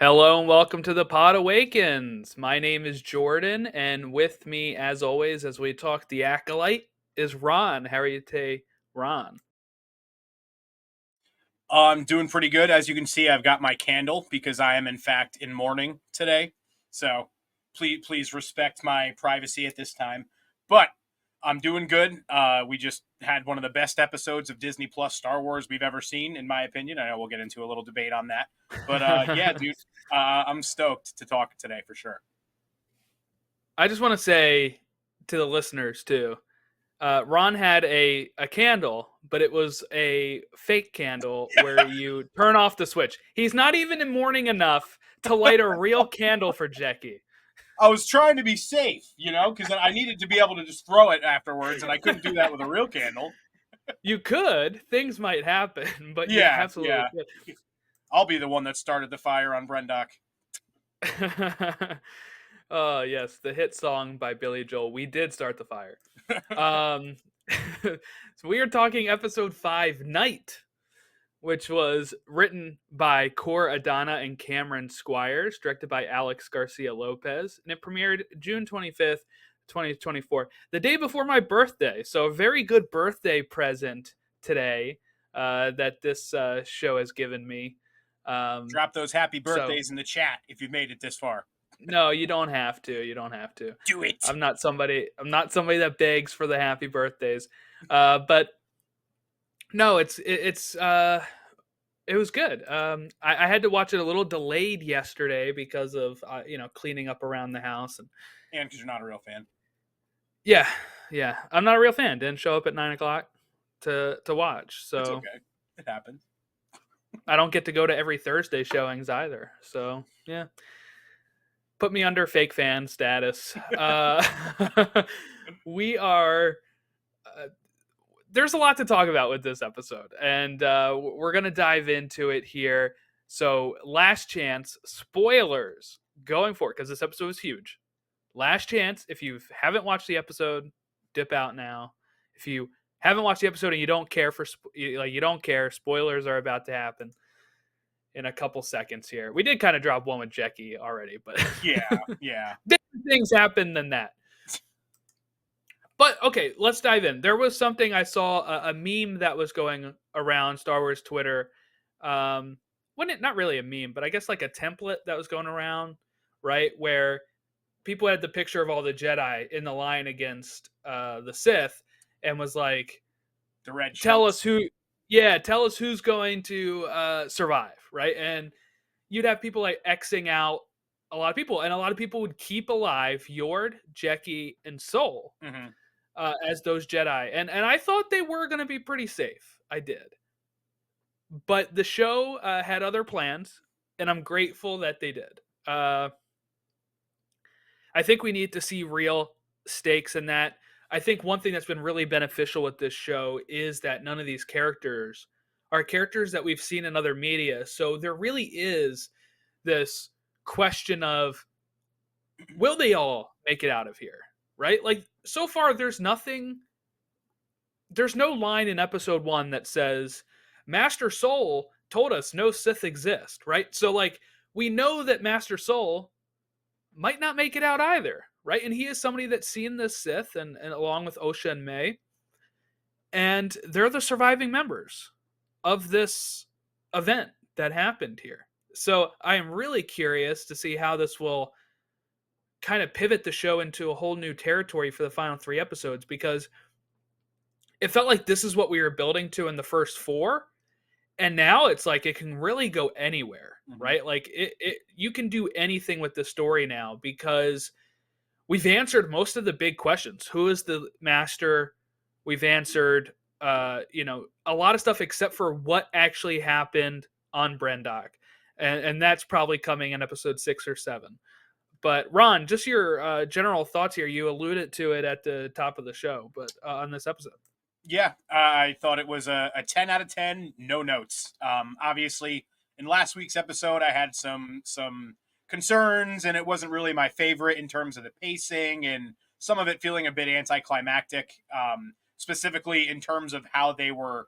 Hello and welcome to the Podawakens. My name is Jordan, and with me, as always, as we talk the Acolyte, is Ron. How are you today, Ron? I'm doing pretty good. As you can see, I've got my candle because I am in fact in mourning today. So please respect my privacy at this time. But I'm doing good. We just had one of the best episodes of Disney Plus Star Wars we've ever seen, in my opinion. I know we'll get into a little debate on that. But yeah, dude, I'm stoked to talk today for sure. I just want to say to the listeners too, Ron had a candle, but it was a fake candle where you turn off the switch. He's not even in mourning enough to light a real candle for Jackie. I was trying to be safe, because I needed to be able to just throw it afterwards, and I couldn't do that with a real candle. You could. Things might happen, but you Yeah, absolutely yeah. I'll be the one that started the fire on Brendock. could. Oh yes, the hit song by Billy Joel. We did start the fire. Um, so we are talking episode 5, Night, which was written by Core Adana and Cameron Squires, directed by Alex Garcia Lopez, and it premiered June 25th, 2024, the day before my birthday. So a very good birthday present today that this show has given me. Drop those happy So birthdays in the chat if you've made it this far. no, you don't have to. You don't have to. Do it. I'm not somebody that begs for the happy birthdays. But no, it was good. I had to watch it a little delayed yesterday because of cleaning up around the house And because you're not a real fan. yeah, yeah. I'm not a real fan. Didn't show up at 9 o'clock to watch, It's so okay. It happens. I don't get to go to every Thursday showings either. So yeah, put me under fake fan status. We are. There's a lot to talk about with this episode, and we're gonna dive into it here. So, last chance spoilers going forward because this episode is huge. Last chance, if you haven't watched the episode, dip out now. If you haven't watched the episode and you don't care you don't care, spoilers are about to happen in a couple seconds here. We did kind of drop one with Jackie already, but Yeah. different things happen than that. But okay, let's dive in. There was something I saw a meme that was going around Star Wars Twitter. When it not really a meme, but I guess like a template that was going around, right? Where people had the picture of all the Jedi in the line against the Sith, and was like, The red "Tell shirts. us who, yeah, tell us who's going to survive," right? And you'd have people like Xing out a lot of people, and a lot of people would keep alive Yord, Jekki, and Soul Mm-hmm. as those Jedi, and I thought they were going to be pretty safe. I did, but the show had other plans, and I'm grateful that they did. I think we need to see real stakes in that. I think one thing that's been really beneficial with this show is that none of these characters are characters that we've seen in other media. So there really is this question of, will they all make it out of here? Right? Like, so far, there's no line in episode 1 that says Master Soul told us no Sith exist, right? So, like, we know that Master Soul might not make it out either, right? And he is somebody that's seen the Sith, and along with Osha and Mae, and they're the surviving members of this event that happened here. So I am really curious to see how this will kind of pivot the show into a whole new territory for the final 3 episodes, because it felt like this is what we were building to in the first 4, and now it's like it can really go anywhere, Mm-hmm. right? Like you can do anything with the story now, because we've answered most of the big questions. Who is the master? We've answered a lot of stuff except for what actually happened on Brendock, and that's probably coming in episode 6 or 7. But Ron, just your general thoughts here. You alluded to it at the top of the show, but on this episode. Yeah, I thought it was a 10 out of 10, no notes. Obviously, in last week's episode, I had some concerns, and it wasn't really my favorite in terms of the pacing, and some of it feeling a bit anticlimactic, specifically in terms of how they were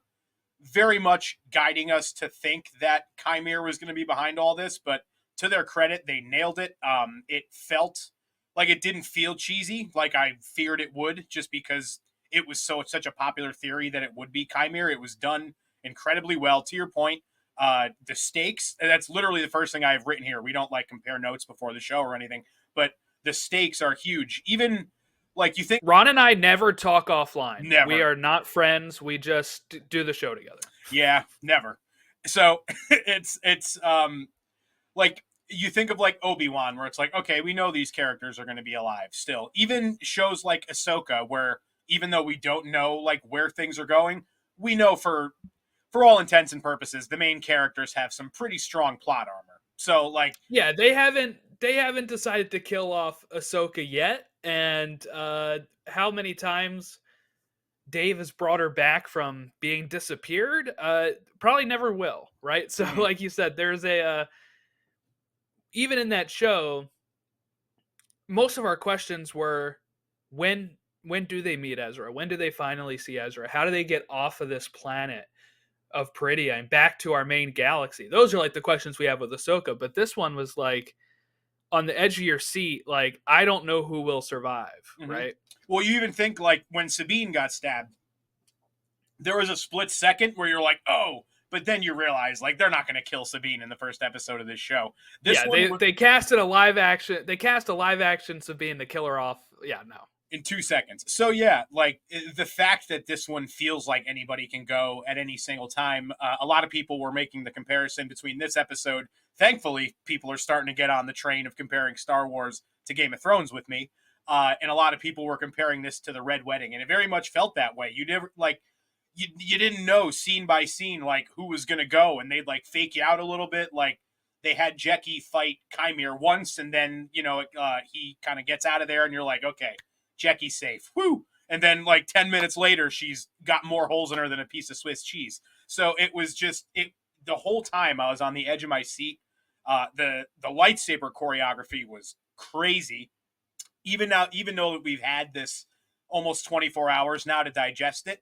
very much guiding us to think that Qimir was going to be behind all this, but to their credit, they nailed it. It felt like it didn't feel cheesy, like I feared it would, just because it was such a popular theory that it would be Qimir. It was done incredibly well. To your point, the stakes, and that's literally the first thing I've written here. We don't like compare notes before the show or anything, but the stakes are huge. Even like you think Ron and I never talk offline. Never. We are not friends. We just do the show together. Yeah, never. So it's like you think of like Obi-Wan, where it's like, okay, we know these characters are going to be alive still. Even shows like Ahsoka, where even though we don't know like where things are going, we know for all intents and purposes, the main characters have some pretty strong plot armor. So like, yeah, they haven't decided to kill off Ahsoka yet, and how many times Dave has brought her back from being disappeared, probably never will, right? So like you said, there's a even in that show, most of our questions were when do they meet Ezra? When do they finally see Ezra? How do they get off of this planet of Peridia and back to our main galaxy? Those are like the questions we have with Ahsoka, but this one was like on the edge of your seat, like I don't know who will survive, right? Well, you even think like when Sabine got stabbed, there was a split second where you're like, oh, but then you realize like they're not going to kill Sabine in the first episode of this show. They casted a live action. They cast a live action Sabine to kill her off. Yeah, no. In 2 seconds. So yeah, like the fact that this one feels like anybody can go at any single time. A lot of people were making the comparison between this episode. Thankfully, people are starting to get on the train of comparing Star Wars to Game of Thrones with me. And a lot of people were comparing this to the Red Wedding, and it very much felt that way. You never like you didn't know scene by scene like who was gonna go, and they'd like fake you out a little bit. Like they had Jecki fight Qimir once, and then he kind of gets out of there, and you're like, okay, Jecki's safe. Woo! And then like 10 minutes later, she's got more holes in her than a piece of Swiss cheese. So it was just the whole time I was on the edge of my seat. The lightsaber choreography was crazy. Even though we've had this almost 24 hours now to digest it,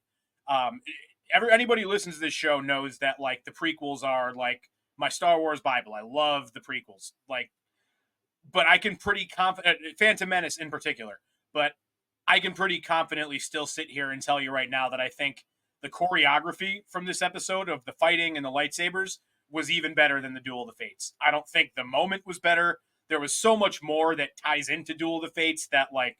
anybody who listens to this show knows that like the prequels are like my Star Wars Bible. I love the prequels, like, but I can pretty confident Phantom Menace in particular, but I can pretty confidently still sit here and tell you right now that I think the choreography from this episode of the fighting and the lightsabers was even better than the Duel of the Fates. I don't think the moment was better. There was so much more that ties into Duel of the Fates, that like,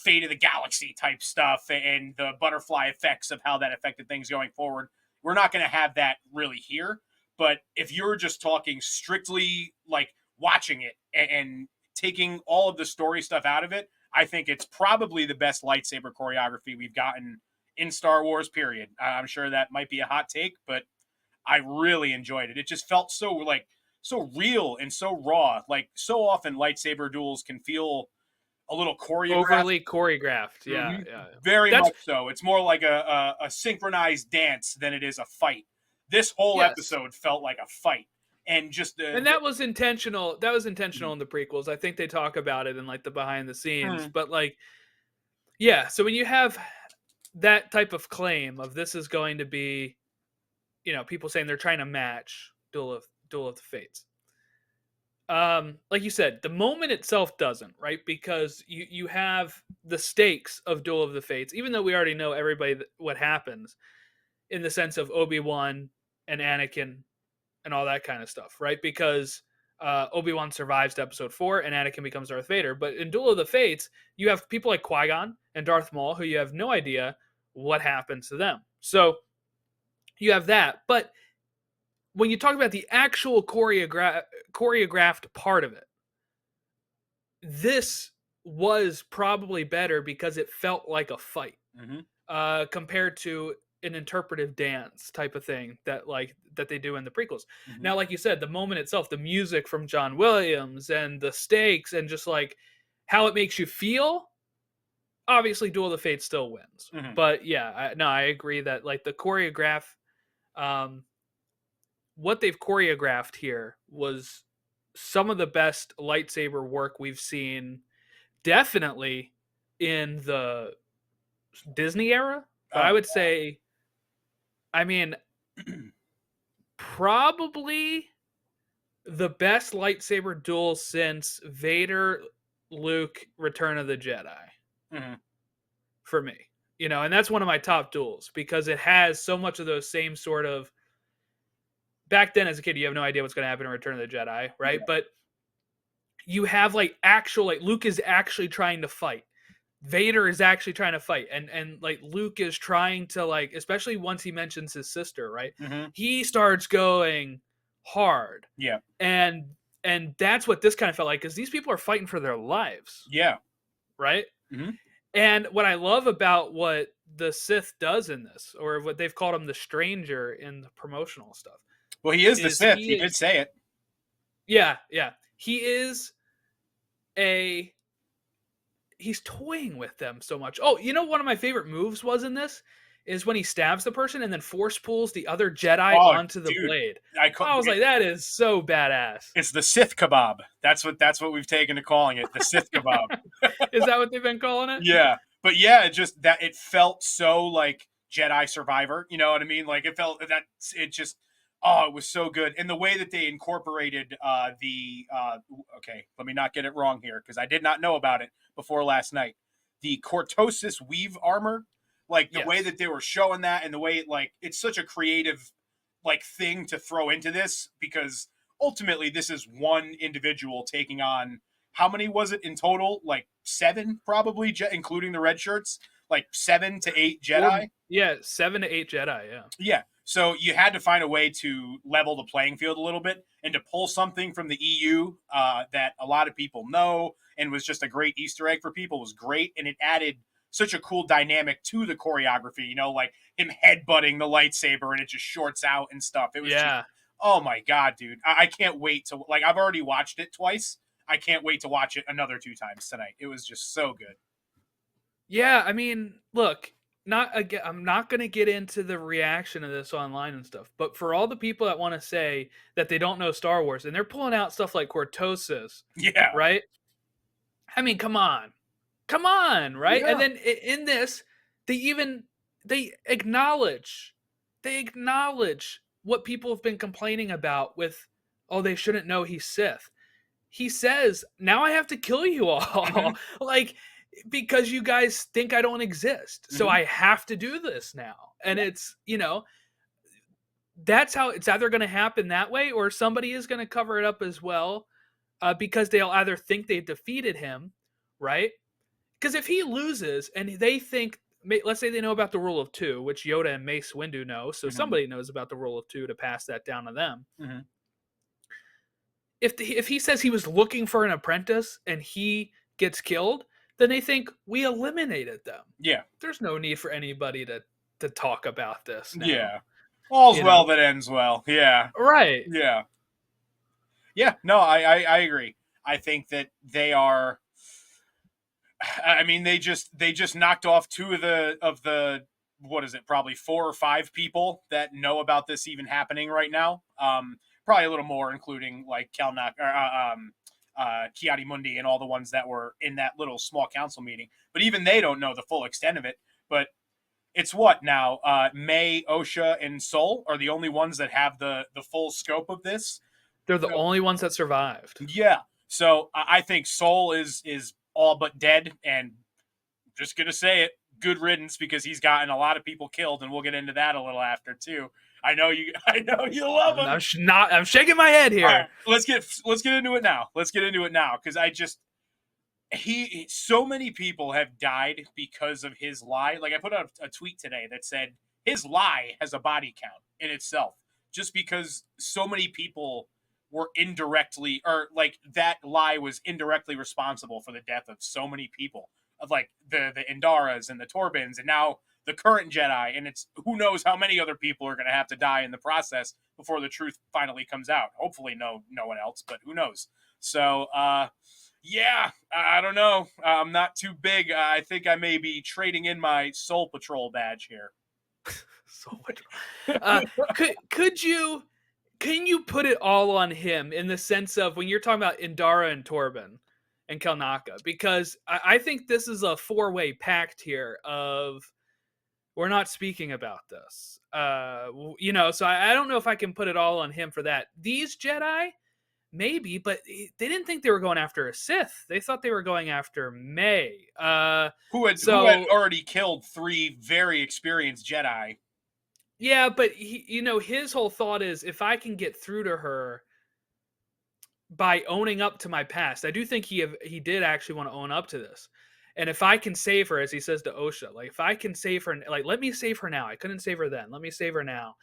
fate of the galaxy type stuff and the butterfly effects of how that affected things going forward. We're not going to have that really here. But if you're just talking strictly like watching it and taking all of the story stuff out of it, I think it's probably the best lightsaber choreography we've gotten in Star Wars, period. I'm sure that might be a hot take, but I really enjoyed it. It just felt so real and so raw. Like so often lightsaber duels can feel a little choreographed. Overly choreographed. Yeah, yeah. Very much so. It's more like a synchronized dance than it is a fight. This whole episode felt like a fight. And just and that was intentional. That was intentional in the prequels. I think they talk about it in like the behind the scenes. But like, yeah. So when you have that type of claim of this is going to be, people saying they're trying to match Duel of the Fates. Like you said, the moment itself doesn't, right? Because you have the stakes of Duel of the Fates, even though we already know everybody what happens, in the sense of Obi-Wan and Anakin and all that kind of stuff, right? Because Obi-Wan survives to episode 4 and Anakin becomes Darth Vader. But in Duel of the Fates, you have people like Qui-Gon and Darth Maul who you have no idea what happens to them. So you have that. But when you talk about the actual choreographed part of it, this was probably better because it felt like a fight compared to an interpretive dance type of thing that they do in the prequels. Now, like you said, the moment itself, the music from John Williams and the stakes and just like how it makes you feel, obviously Duel of the Fates still wins. But yeah, I agree that like the what they've choreographed here was some of the best lightsaber work we've seen, definitely in the Disney era. But I would say, I mean, probably the best lightsaber duel since Vader, Luke, Return of the Jedi Mhm. for me. And that's one of my top duels because it has so much of those same sort of. Back then, as a kid, you have no idea what's going to happen in Return of the Jedi, right? Yeah. But you have actual Luke is actually trying to fight. Vader is actually trying to fight, and Luke is trying to especially once he mentions his sister, right? Mhm. He starts going hard, Yeah. and that's what this kind of felt like because these people are fighting for their lives, Yeah. right? Mhm. And what I love about what the Sith does in this, or what they've called him the Stranger in the promotional stuff, Well, he is the is Sith. He did say it. yeah, he is a he's toying with them so much. Oh, one of my favorite moves was in this is when he stabs the person and then force pulls the other Jedi Oh, onto the dude, blade. I was it, like, that is so badass. it's the Sith kebab. That's what we've taken to calling it, the Sith kebab. Is that what they've been calling it? Yeah, but yeah, it felt so like Jedi Survivor. You know what I mean? Like it felt that it just it was so good, and the way that they incorporated the okay, let me not get it wrong here because I did not know about it before last night. The cortosis weave armor, like the way Yes. that they were showing that, and the way it's such a creative thing to throw into this because ultimately this is one individual taking on how many was it in total? Like 7, probably, including the red shirts. Like 7 to 8 Jedi. Yeah, 7 to 8 Jedi. Yeah. Yeah. So you had to find a way to level the playing field a little bit and to pull something from the EU that a lot of people know and was just a great Easter egg for people was great, and it added such a cool dynamic to the choreography. Like him headbutting the lightsaber and it just shorts out and stuff. It was just, Yeah. oh my god, dude! I can't wait to I've already watched it twice. I can't wait to watch it another 2 times tonight. It was just so good. Yeah, I mean, look, not again. I'm not going to get into the reaction of this online and stuff, but for all the people that want to say that they don't know Star Wars and they're pulling out stuff like cortosis, Yeah. right? I mean, come on, right? And Yeah. then in this, they acknowledge what people have been complaining about with, oh, they shouldn't know he's Sith. He says, now I have to kill you all. Mhm. Because you guys think I don't exist. So Mhm. I have to do this now. And it's, that's how it's either going to happen that way or somebody is going to cover it up as well because they'll either think they've defeated him, right? Because if he loses and they think, let's say they know about the rule of 2, which Yoda and Mace Windu know, so Mhm. somebody knows about the rule of 2 to pass that down to them. Mhm. If he says he was looking for an apprentice and he gets killed, then they think we eliminated them. Yeah. There's no need for anybody to talk about this now. Yeah. All's well that ends well. Yeah. Right. Yeah. Yeah. No, I agree. I think that they are. I mean, they just knocked off 2 of the what is it? Probably 4 or 5 people that know about this even happening right now. Probably a little more, including like Kelnak or Kiadi Mundi and all the ones that were in that little small council meeting. But even they don't know the full extent of it. But it's what now? Mae, Osha, and Sol are the only ones that have the full scope of this. They're the So, only ones that survived. yeah. So I think Sol is all but dead, and just gonna say it, good riddance because he's gotten a lot of people killed, and we'll get into that a little after too. I know you. I know you love him. I'm shaking my head here. All right, let's get into it now. Let's get into it now because so many people have died because of his lie. Like I put out a tweet today that said his lie has a body count in itself, just because so many people were indirectly, or like that lie was indirectly responsible for the death of so many people, of like the Indaras and the Torbans, and now the current Jedi, and it's who knows how many other people are going to have to die in the process before the truth finally comes out. Hopefully, no one else, but who knows? So, yeah, I don't know. I'm not too big. I think I may be trading in my Soul Patrol badge here. So much. Can you put it all on him in the sense of when you're talking about Indara and Torben and Kelnaka? Because I think this is a 4-way pact here of we're not speaking about this. So I don't know if I can put it all on him for that. These Jedi, maybe, but they didn't think they were going after a Sith. They thought they were going after Mae. Who had So already killed 3 very experienced Jedi. yeah, but his whole thought is if I can get through to her by owning up to my past. I do think he did actually want to own up to this. And if I can save her, as he says to Osha, like if I can save her, like let me save her now. I couldn't save her then. Let me save her now.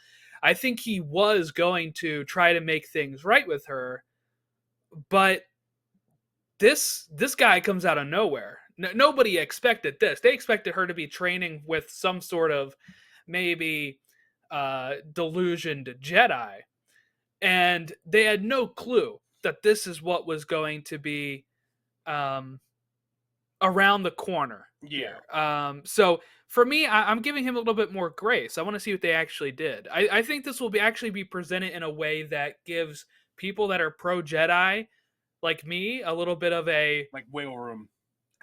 I think he was going to try to make things right with her, but this guy comes out of nowhere. Nobody expected this. They expected her to be training with some sort of maybe delusioned Jedi, and they had no clue that this is what was going to be um, around the corner Yeah. here. So for me, I'm giving him a little bit more grace. I want to see what they actually did. I think this will actually be presented in a way that gives people that are pro Jedi, like me, a little bit of a Like wiggle room.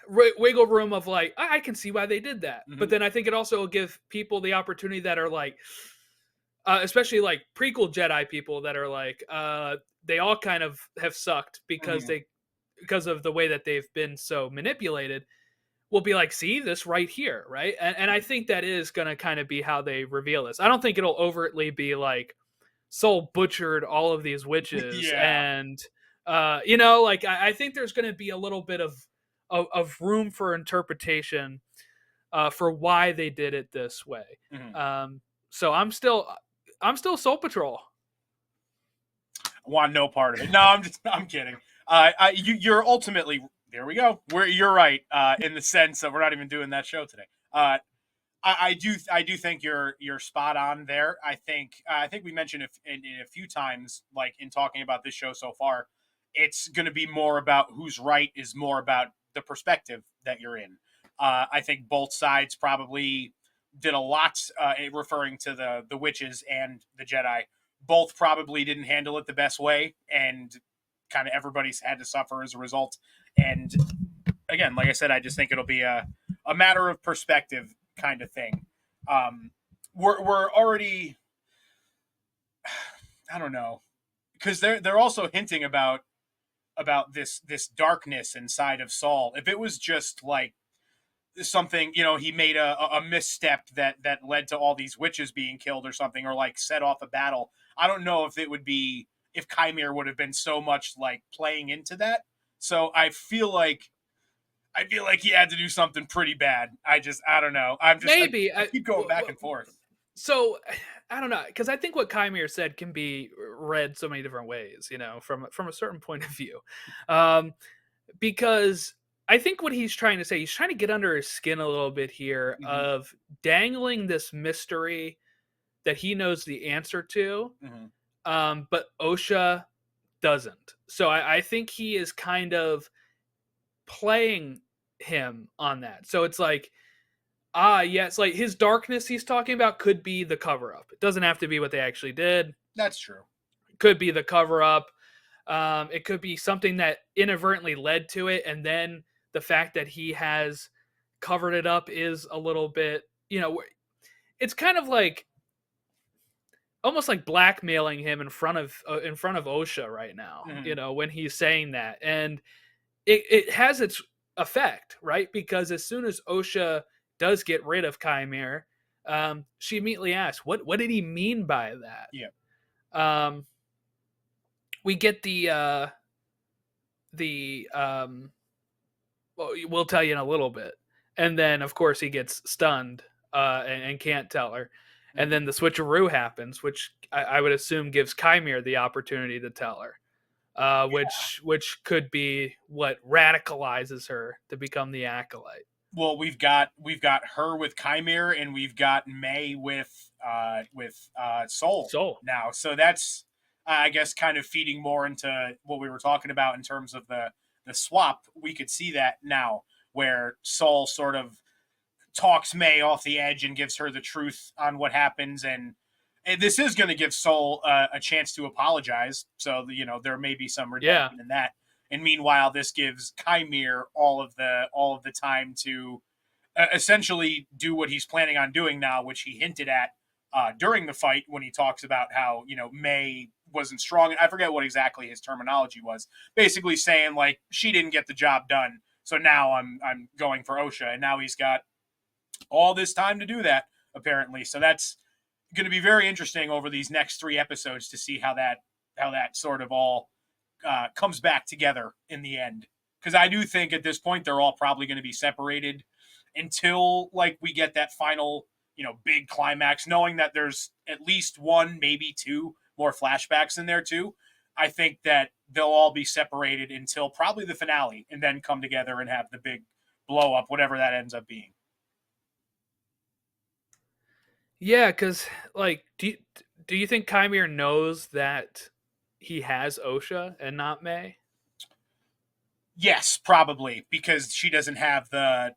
wiggle room of like, I can see why they did that. Mhm. But then I think it also will give people the opportunity that are like, especially like prequel Jedi people that are like, they all kind of have sucked because because of the way that they've been so manipulated. Will be like, see this right here, right? And I think that is going to kind of be how they reveal this. I don't think it'll overtly be like Soul butchered all of these witches, Yeah. and like I think there's going to be a little bit of room for interpretation for why they did it this way. So I'm still Soul Patrol. Want no part of it. No, I'm kidding. You're ultimately, there we go. You're right. In the sense that we're not even doing that show today. I do think you're spot on there. I think we mentioned it in a few times, like in talking about this show so far. It's going to be more about who's right, is more about the perspective that you're in. I think both sides probably did a lot, referring to the witches and the Jedi. Both probably didn't handle it the best way, and kind of everybody's had to suffer as a result. And again, like I said, I just think it'll be a matter of perspective kind of thing. We're already, I don't know, because they're also hinting about this darkness inside of Saul. If it was just like something, he made a misstep that led to all these witches being killed or something, or like set off a battle, I don't know if it would be, if Qimir would have been so much like playing into that. So I feel like he had to do something pretty bad. I don't know. Maybe I keep going back and forth. So I don't know, because I think what Qimir said can be read so many different ways, from a certain point of view. Because I think what he's trying to say, he's trying to get under his skin a little bit here, of dangling this mystery that he knows the answer to, but Osha doesn't. So I think he is kind of playing him on that. So it's like, it's like his darkness he's talking about could be the cover up. It doesn't have to be what they actually did. That's true. It could be the cover up. It could be something that inadvertently led to it, and then the fact that he has covered it up is a little bit, it's kind of like almost like blackmailing him in front of Osha right now. When he's saying that, and it has its effect, right? Because as soon as Osha does get rid of Qimir, she immediately asks, "What did he mean by that?" Yeah. We get well, we'll tell you in a little bit, and then of course he gets stunned and can't tell her, and then the switcheroo happens, which I would assume gives Qimir the opportunity to tell her, which could be what radicalizes her to become the Acolyte. Well, we've got her with Qimir, and we've got Mae with Soul now. So that's, I guess, kind of feeding more into what we were talking about in terms of the swap. We could see that now, where Soul sort of talks Mae off the edge and gives her the truth on what happens, and this is going to give Soul a chance to apologize. So there may be some redemption in that. And meanwhile, this gives Qimir all of the time to essentially do what he's planning on doing now, which he hinted at during the fight when he talks about how Mae wasn't strong. I forget what exactly his terminology was. Basically saying like she didn't get the job done, so now I'm going for Osha, and now he's got all this time to do that apparently. So that's going to be very interesting over these next 3 episodes to see how that sort of all comes back together in the end. Because I do think at this point they're all probably going to be separated until like we get that final, big climax, knowing that there's at least 1, maybe 2 more flashbacks in there too. I think that they'll all be separated until probably the finale, and then come together and have the big blow up, whatever that ends up being. Yeah, because like, do you think Qimir knows that he has Osha and not Mae? Yes, probably, because she doesn't have the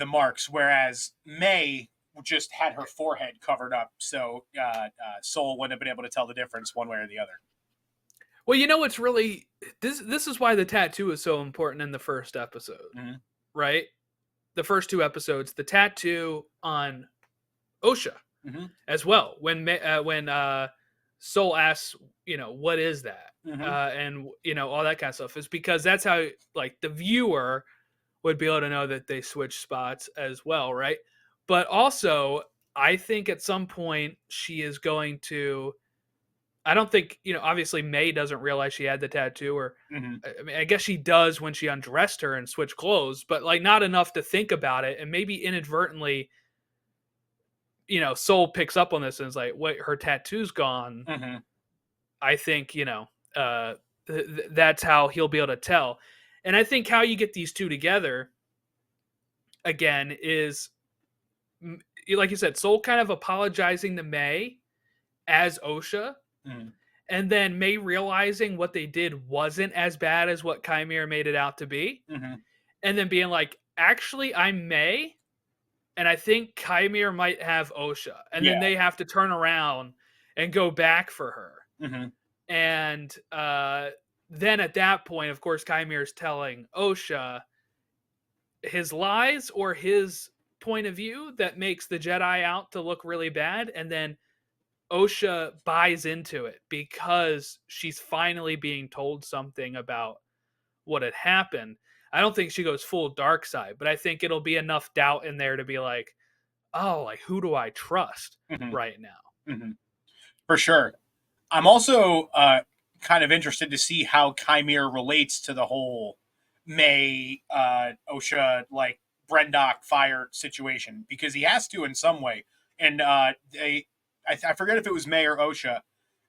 marks, whereas Mae just had her forehead covered up, so Soul wouldn't have been able to tell the difference one way or the other. Well, you know what's really this is why the tattoo is so important in the first episode, right? The first 2 episodes, the tattoo on Osha as well. When Soul asks, what is that? And all that kind of stuff, is because that's how like the viewer would be able to know that they switch spots as well, right? But also, I think at some point she is going to. I don't think obviously Mae doesn't realize she had the tattoo, or I mean, I guess she does when she undressed her and switched clothes, but like not enough to think about it, and maybe inadvertently, Soul picks up on this and is like, "Wait, her tattoo's gone." I think that's how he'll be able to tell. And I think how you get these 2 together again is, like you said, Soul kind of apologizing to Mae as Osha, and then Mae realizing what they did wasn't as bad as what Qimir made it out to be, and then being like, actually, I'm Mae, and I think Qimir might have Osha, and then they have to turn around and go back for her. And then at that point, of course, Qimir is telling Osha his lies or his point of view that makes the Jedi out to look really bad. And then Osha buys into it because she's finally being told something about what had happened. I don't think she goes full dark side, but I think it'll be enough doubt in there to be like, oh, like, who do I trust right now? For sure. I'm also kind of interested to see how Qimir relates to the whole Mae, Osha, like Brendock fire situation, because he has to in some way. And I forget if it was Mae or Osha,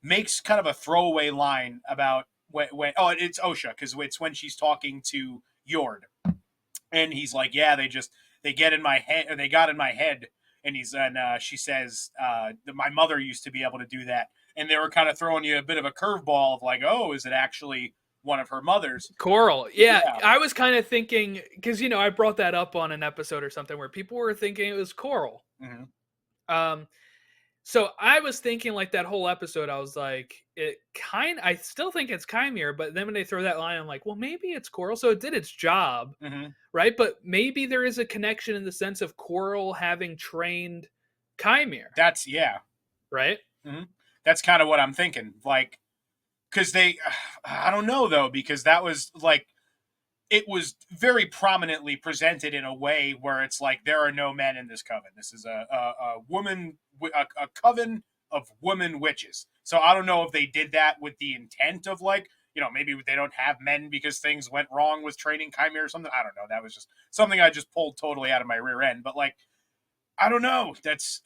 makes kind of a throwaway line about when it's Osha, because it's when she's talking to Yord, and he's like, yeah, they get in my head, or they got in my head, and she says, my mother used to be able to do that. And they were kind of throwing you a bit of a curveball of like, oh, is it actually one of her mothers? Coral. Yeah. I was kind of thinking, because, I brought that up on an episode or something where people were thinking it was Coral. So I was thinking like that whole episode, I was like, I still think it's Qimir, but then when they throw that line, I'm like, well, maybe it's Coral. So it did its job, right? But maybe there is a connection in the sense of Coral having trained Qimir. That's, right? That's kind of what I'm thinking. Like, because I don't know though, because that was like, it was very prominently presented in a way where it's like, there are no men in this coven. This is a coven of woman witches. So I don't know if they did that with the intent of like, maybe they don't have men because things went wrong with training Qimir or something. I don't know. That was just something I just pulled totally out of my rear end. But like, I don't know. That's,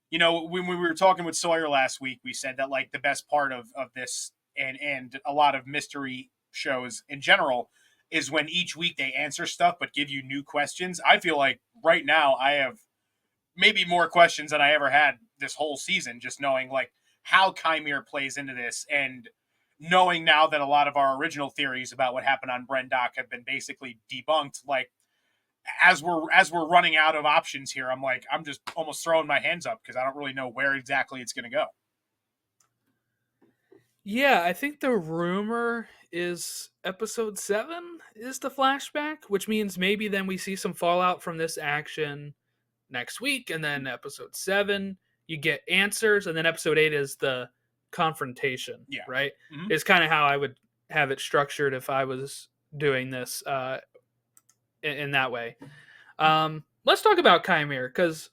when we were talking with Sawyer last week, we said that like the best part of this and a lot of mystery shows in general is when each week they answer stuff but give you new questions. I feel like right now I have maybe more questions than I ever had this whole season, just knowing like how Qimir plays into this, and knowing now that a lot of our original theories about what happened on Brendock have been basically debunked. Like, as we're running out of options here, I'm just almost throwing my hands up because I don't really know where exactly it's going to go. Yeah, I think the rumor is episode 7 is the flashback, which means maybe then we see some fallout from this action next week, and then episode 7 you get answers, and then episode 8 is the confrontation. Yeah. Right. Mhm. Is kind of how I would have it structured if I was doing this in that way. Let's talk about Qimir, because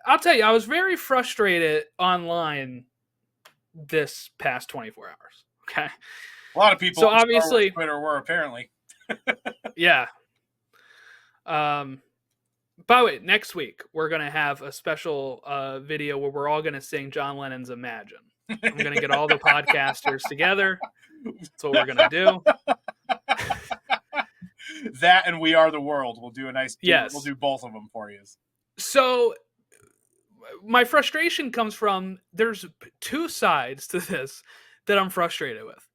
I'll tell you, I was very frustrated online this past 24 hours. Okay. A lot of people So on Star Wars obviously, Twitter were apparently. yeah. By the way, next week we're gonna have a special video where we're all gonna sing John Lennon's "Imagine." I'm gonna get all the podcasters together. That's what we're gonna do. That and We Are the World. We'll do a nice. Yes. We'll do both of them for you. So my frustration comes from, there's two sides to this that I'm frustrated with.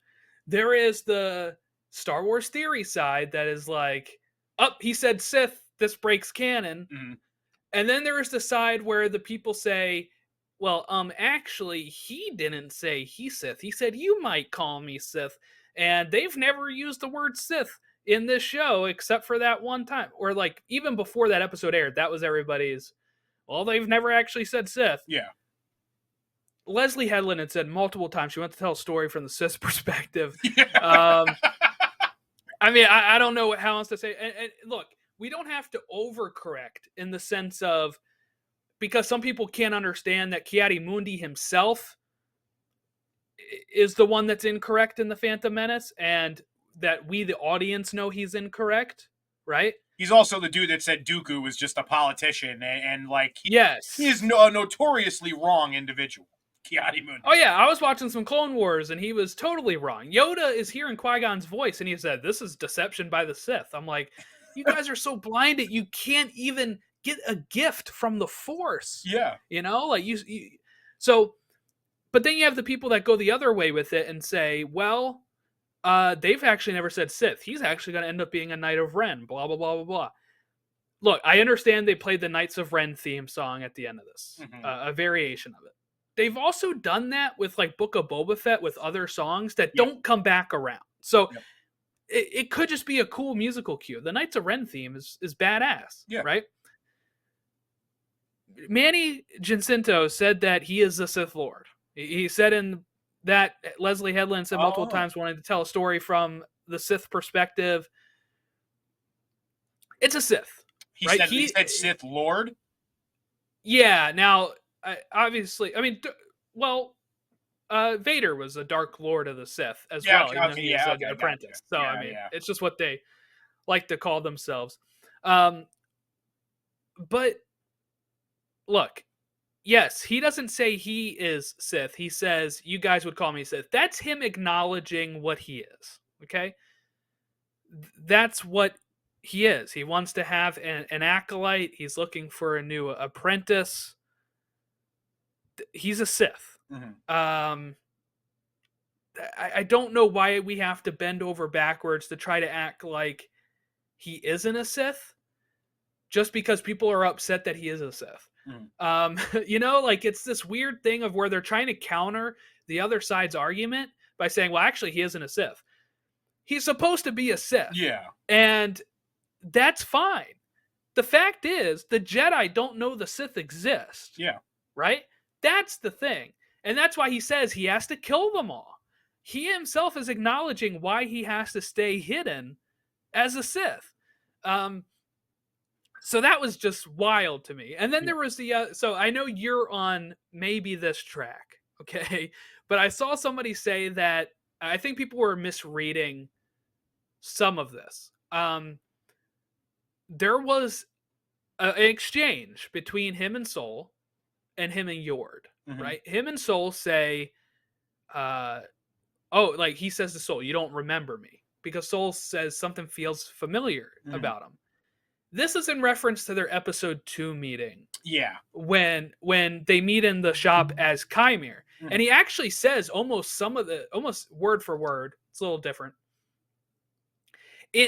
There is the Star Wars theory side that is like, oh, he said Sith, this breaks canon. Mm-hmm. And then there is the side where the people say, well, actually, he didn't say he Sith. He said, you might call me Sith. And they've never used the word Sith in this show except for that one time. Or like, even before that episode aired, that was everybody's, well, they've never actually said Sith. Yeah. Leslie Headland had said multiple times she went to tell a story from the Sith perspective. Yeah. I mean, I don't know how else to say. And look, we don't have to overcorrect in the sense of, because some people can't understand that Ki-Adi-Mundi himself is the one that's incorrect in the Phantom Menace, and that we, the audience, know he's incorrect, right? He's also the dude that said Dooku was just a politician, and like, yes, he is a notoriously wrong individual. Ki-Adi-Mundi. Oh yeah, I was watching some Clone Wars, and he was totally wrong. Yoda is hearing Qui-Gon's voice, and he said, "This is deception by the Sith." I'm like, you guys are so blinded, you can't even get a gift from the Force. Yeah. You know, like you so. But then you have the people that go the other way with it and say, well, they've actually never said Sith. He's actually going to end up being a Knight of Ren, blah, blah, blah, blah, blah. Look, I understand they played the Knights of Ren theme song at the end of this, a variation of it. They've also done that with like Book of Boba Fett with other songs that don't come back around. So it could just be a cool musical cue. The Knights of Ren theme is badass, right? Manny Jacinto said that he is the Sith Lord. He said in that, Leslie Headland said multiple times, wanting to tell a story from the Sith perspective. It's a Sith. He right? said Sith Lord? Yeah, now, obviously, I mean, Vader was a Dark Lord of the Sith as well, even though he is an apprentice. So, I mean, it's just what they like to call themselves. But, look, yes, he doesn't say he is Sith. He says, you guys would call me Sith. That's him acknowledging what he is, okay? That's what he is. He wants to have an acolyte. He's looking for a new apprentice. He's a Sith. Mm-hmm. I don't know why we have to bend over backwards to try to act like he isn't a Sith, just because people are upset that he is a Sith. Mm-hmm. You know, like, it's this weird thing of where they're trying to counter the other side's argument by saying, well, actually, he isn't a Sith. He's supposed to be a Sith. Yeah. And that's fine. The fact is, the Jedi don't know the Sith exist. Yeah. Right? That's the thing. And that's why he says he has to kill them all. He himself is acknowledging why he has to stay hidden as a Sith. So that was just wild to me. And then there was the... so I know you're on maybe this track, okay? But I saw somebody say that I think people were misreading some of this. There was an exchange between him and Soul and him and Yord, mm-hmm. right? Him and Soul say, like he says to Soul, you don't remember me, because Soul says something feels familiar about him. This is in reference to their episode 2 meeting. Yeah. When they meet in the shop as Qimir. And he actually says almost word for word. It's a little different.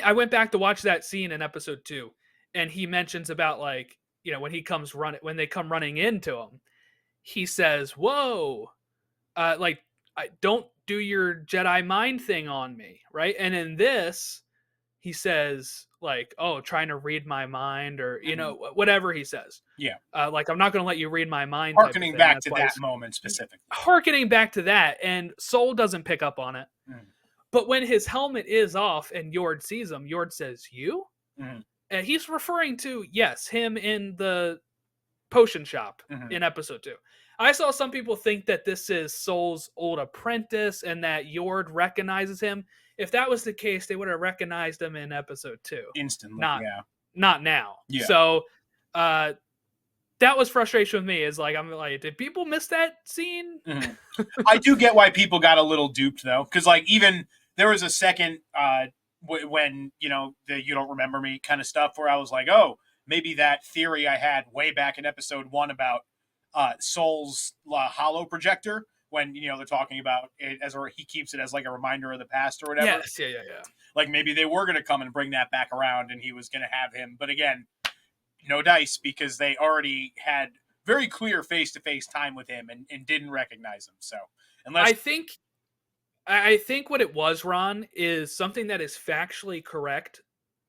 I went back to watch that scene in episode 2, and he mentions about, like, you know, when they come running into him, he says, whoa, don't do your Jedi mind thing on me, right? And in this, he says like, "Oh, trying to read my mind," or whatever he says. Yeah. Like, I'm not going to let you read my mind. Harkening back That's to why that moment specifically. harkening back to that, and Soul doesn't pick up on it. But when his helmet is off and Yord sees him, Yord says, "You?" And he's referring to, yes, him in the potion shop in episode 2. I saw some people think that this is Soul's old apprentice and that Yord recognizes him. If that was the case, they would have recognized him in episode 2. Instantly, Not now. Yeah. So that was frustration with me. Is like, I'm like, did people miss that scene? I do get why people got a little duped though, because like even there was a second when the "you don't remember me" kind of stuff where I was like, oh, maybe that theory I had way back in episode 1 about Soul's hollow projector, when they're talking about it he keeps it as like a reminder of the past or whatever. Yes, yeah. Like maybe they were going to come and bring that back around, and he was going to have him. But again, no dice, because they already had very clear face-to-face time with him and didn't recognize him. So unless I think what it was, Ron, is something that is factually correct.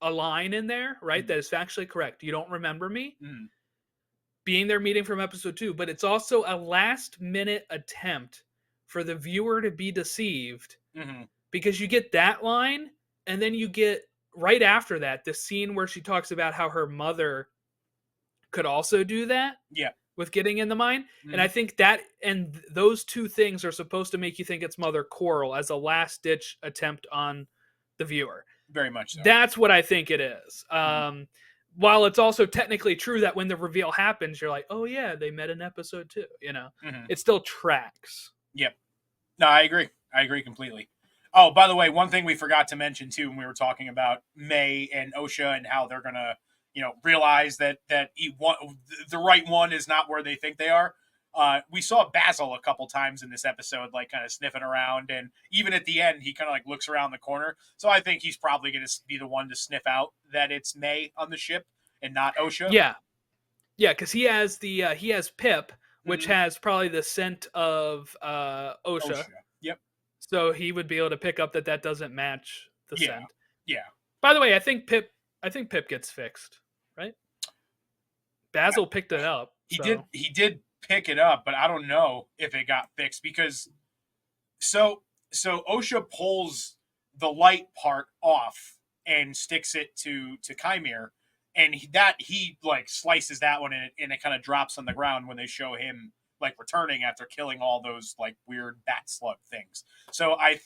A line in there, right? That is factually correct. You don't remember me being their meeting from episode 2, but it's also a last-minute attempt for the viewer to be deceived, because you get that line, and then you get right after that the scene where she talks about how her mother could also do that. Yeah. With getting in the mind. And I think that and those two things are supposed to make you think it's Mother Coral as a last-ditch attempt on the viewer. Very much so. That's what I think it is. While it's also technically true that when the reveal happens, you're like, oh yeah, they met in episode 2. It still tracks. Yep. No, I agree. I agree completely. Oh, by the way, one thing we forgot to mention too when we were talking about Mae and Osha and how they're gonna, realize that the right one is not where they think they are. We saw Basil a couple times in this episode, like kind of sniffing around, and even at the end, he kind of like looks around the corner. So I think he's probably going to be the one to sniff out that it's Mae on the ship and not Osha. Yeah, because he has Pip, which has probably the scent of Osha. Yep. So he would be able to pick up that doesn't match the scent. Yeah. By the way, I think Pip gets fixed, right? Basil picked it up. He did pick it up, but I don't know if it got fixed, because so Osha pulls the light part off and sticks it to Qimir, and he like slices that one, and it kind of drops on the ground when they show him like returning after killing all those like weird bat slug things. So I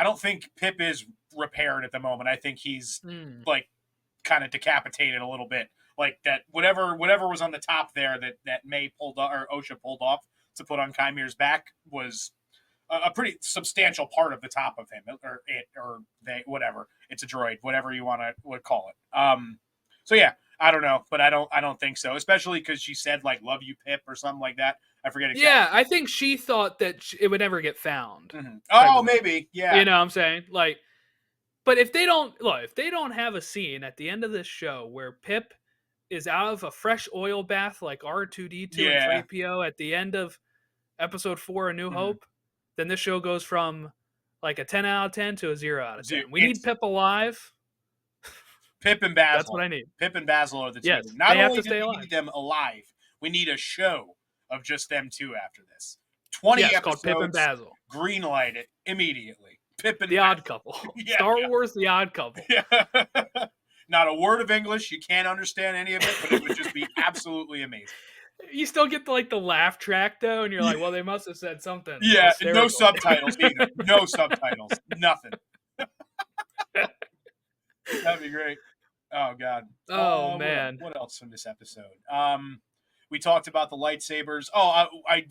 don't think Pip is repaired at the moment. I think he's like kind of decapitated a little bit. Like that, whatever was on the top there that Mae pulled off, or Osha pulled off to put on Chimir's back, was a pretty substantial part of the top of him, or they, whatever. It's a droid, whatever you want to call it. So yeah, I don't know, but I don't think so. Especially because she said like "Love you, Pip" or something like that. I forget exactly. Yeah, I think she thought that it would never get found. Oh, maybe. Yeah. You know what I'm saying? Like, but if they don't have a scene at the end of this show where Pip is out of a fresh oil bath like R2D2 and 3PO at the end of episode 4, A New Hope, then this show goes from like a 10 out of 10 to a 0 out of 10. We need Pip alive. Pip and Basil. That's what I need. Pip and Basil are the two. Yes, Not they have only to stay do we alive. need them alive, we need a show of just them two after this. 20 episodes. Called Pip and Basil. Greenlight it immediately. Pip and The Odd Couple. Star Wars, The Odd Couple. Yeah. Not a word of English. You can't understand any of it, but it would just be absolutely amazing. You still get the laugh track though, and you're like, well, they must have said something. Yeah, hysterical. No subtitles either. No subtitles. Nothing. That'd be great. Oh God. Oh man. What else from this episode? We talked about the lightsabers. Oh,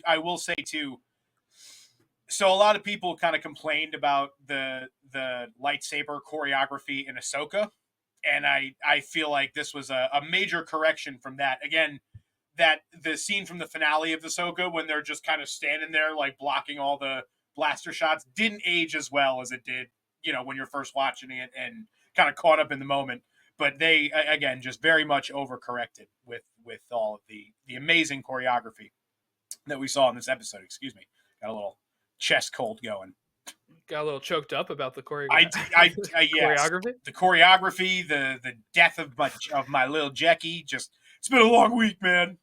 I will say too. So a lot of people kind of complained about the lightsaber choreography in Ahsoka, and I feel like this was a major correction from that. Again, that the scene from the finale of Ahsoka when they're just kind of standing there like blocking all the blaster shots didn't age as well as it did, when you're first watching it and kind of caught up in the moment. But they, again, just very much overcorrected with all of the amazing choreography that we saw in this episode. Excuse me. Got a little chest cold going. Got a little choked up about the Yes, choreography. the choreography, the death of my little Jackie. Just it's been a long week, man.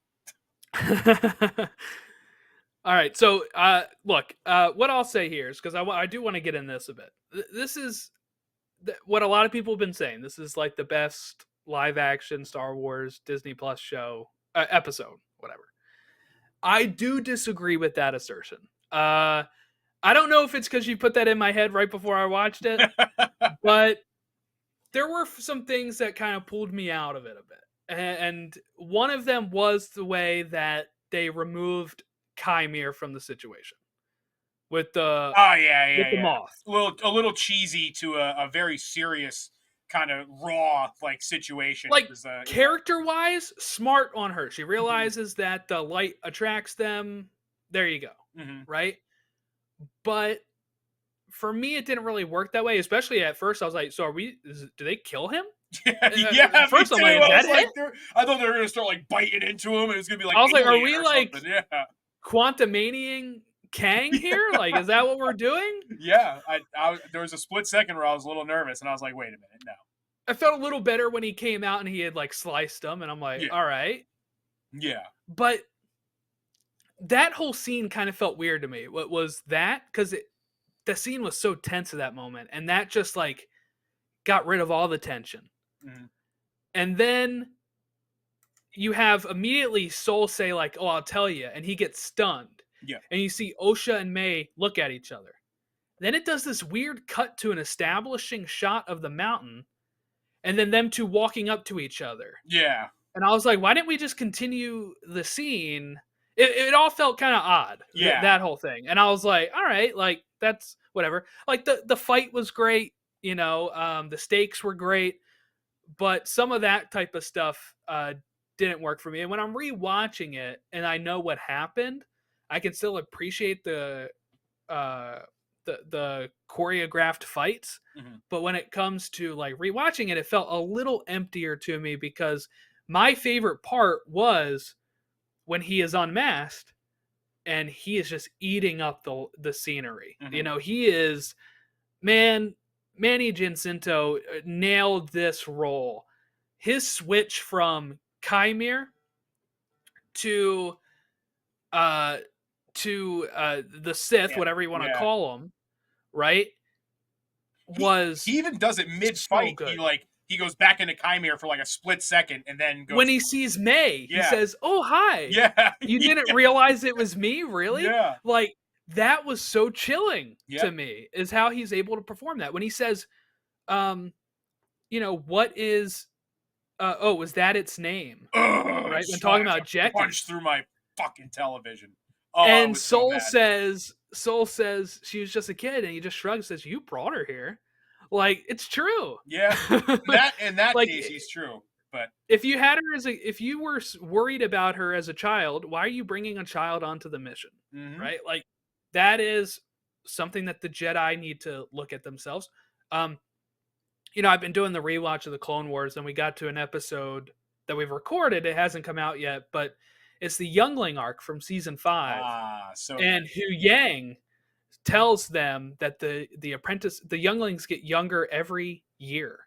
All right, so look, what I'll say here is because I do want to get in this a bit. This is what a lot of people have been saying. This is like the best live action Star Wars Disney Plus show episode, whatever. I do disagree with that assertion. I don't know if it's because you put that in my head right before I watched it, but there were some things that kind of pulled me out of it a bit. And one of them was the way that they removed Qimir from the situation with the moth. A little cheesy to a very serious kind of raw like situation. Like character wise, smart on her. She realizes that the light attracts them. There you go. Right? But for me, it didn't really work that way. Especially at first, I was like, "So do they kill him?" Yeah. First, I'm like, "Is that it?" I thought they were gonna start like biting into him, and it was gonna be like. I was like, "Are we like quantumaniaing Kang here? Like, is that what we're doing?" Yeah, I there was a split second where I was a little nervous, and I was like, "Wait a minute, no." I felt a little better when he came out and he had like sliced them, and I'm like, "All right." Yeah. But that whole scene kind of felt weird to me. What was that? Because the scene was so tense at that moment, and that just like got rid of all the tension. And then you have immediately Soul say like, "Oh, I'll tell you," and he gets stunned. Yeah. And you see Osha and Mae look at each other. Then it does this weird cut to an establishing shot of the mountain, and then them two walking up to each other. Yeah. And I was like, why didn't we just continue the scene? It all felt kind of odd. Yeah. That whole thing. And I was like, all right, like that's whatever. Like the fight was great, the stakes were great, but some of that type of stuff didn't work for me. And when I'm rewatching it and I know what happened, I can still appreciate the choreographed fights. But when it comes to like rewatching it, it felt a little emptier to me because my favorite part was when he is unmasked and he is just eating up the scenery. He is, Manny Jacinto nailed this role. His switch from Qimir to the Sith, whatever you want to call them, right? He even does it mid-fight. So he goes back into Qimir for like a split second, and then goes. When he sees Mae, he says, "Oh, hi." Yeah. You didn't realize it was me, really? Yeah. Like that was so chilling to me. Is how he's able to perform that when he says, what is, was that its name? Right when talking about Jackie, punch through my fucking television. And Soul says she was just a kid, and he just shrugs, says, "You brought her here." Like it's true. Yeah, that like, case, he's true. But if you had her if you were worried about her as a child, why are you bringing a child onto the mission? Right? Like that is something that the Jedi need to look at themselves. I've been doing the rewatch of the Clone Wars, and we got to an episode that we've recorded. It hasn't come out yet, but it's the Youngling arc from season 5. And Hu Yang tells them that the younglings get younger every year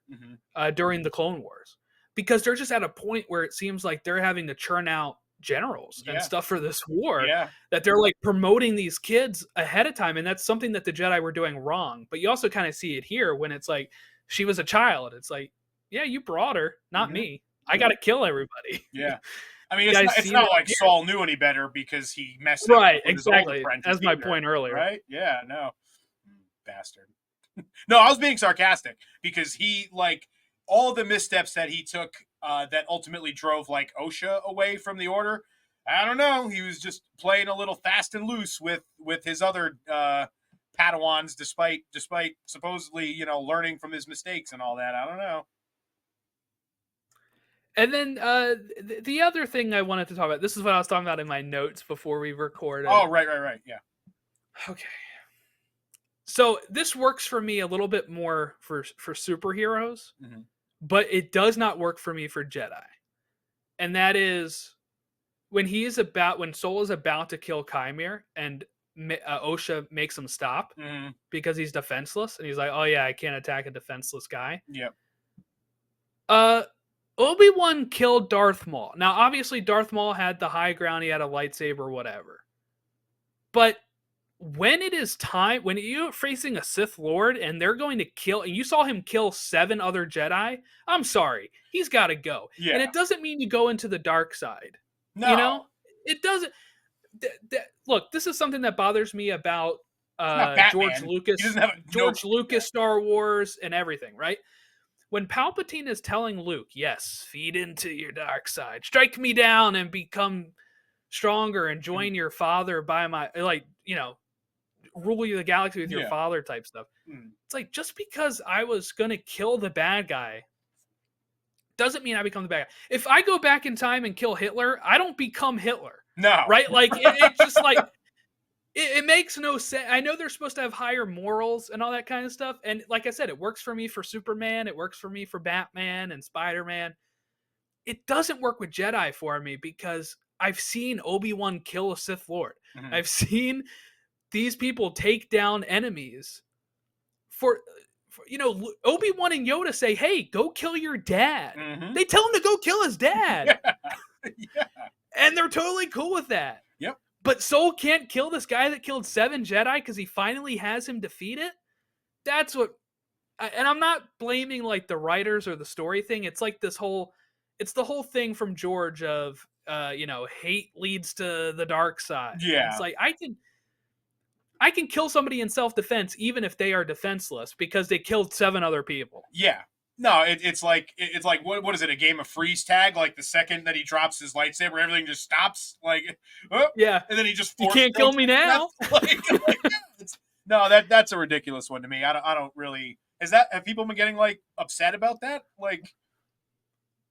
during the Clone Wars because they're just at a point where it seems like they're having to churn out generals and stuff for this war, that they're like promoting these kids ahead of time, and that's something that the Jedi were doing wrong. But you also kind of see it here when it's like she was a child. It's like, yeah, you brought her, not me. I gotta kill everybody. I mean, it's not like Saul knew any better because he messed up. Right, exactly. That's my point earlier. Right? Yeah, no. Bastard. No, I was being sarcastic because he, like, all the missteps that he took that ultimately drove, like, Osha away from the Order, I don't know. He was just playing a little fast and loose with his other Padawans despite supposedly, learning from his mistakes and all that. I don't know. And then the other thing I wanted to talk about, this is what I was talking about in my notes before we recorded. Oh, right. Yeah. Okay. So this works for me a little bit more for superheroes, but it does not work for me for Jedi. And that is when Soul is about to kill Qimir and Osha makes him stop Mhm. because he's defenseless, and he's like, "Oh yeah, I can't attack a defenseless guy." Yep. Uh, Obi-Wan killed Darth Maul. Now, obviously, Darth Maul had the high ground. He had a lightsaber, whatever. But when it is time, when you're facing a Sith Lord and they're going to kill, and you saw him kill 7 other Jedi, I'm sorry, he's got to go. Yeah. And it doesn't mean you go into the dark side. No. You know, it doesn't. Look, this is something that bothers me about It's not Batman. George Lucas, He doesn't have George Lucas, Star Wars, and everything, right? When Palpatine is telling Luke, yes, feed into your dark side, strike me down and become stronger and join your father by my, like, you know, rule the galaxy with your father type stuff. It's like, just because I was going to kill the bad guy doesn't mean I become the bad guy. If I go back in time and kill Hitler, I don't become Hitler. No. Right? Like, it's just like, it makes no sense. I know they're supposed to have higher morals and all that kind of stuff. And like I said, it works for me for Superman. It works for me for Batman and Spider-Man. It doesn't work with Jedi for me because I've seen Obi-Wan kill a Sith Lord. Mhm. I've seen these people take down enemies for you know, Obi-Wan and Yoda say, hey, go kill your dad. Mhm. They tell him to go kill his dad. Yeah. And they're totally cool with that. Yep. But Soul can't kill this guy that killed 7 Jedi because he finally has him defeated. That's what, and I'm not blaming like the writers or the story thing. It's like this whole, it's the whole thing from George of, you know, hate leads to the dark side. Yeah. And it's like, I can kill somebody in self-defense even if they are defenseless because they killed 7 other people. Yeah. No, it's like what is it? A game of freeze tag? Like the second that he drops his lightsaber, everything just stops. Like, oh, yeah, and then he just you can't kill me now. No, that's a ridiculous one to me. I don't really. Have people been getting like upset about that? Like,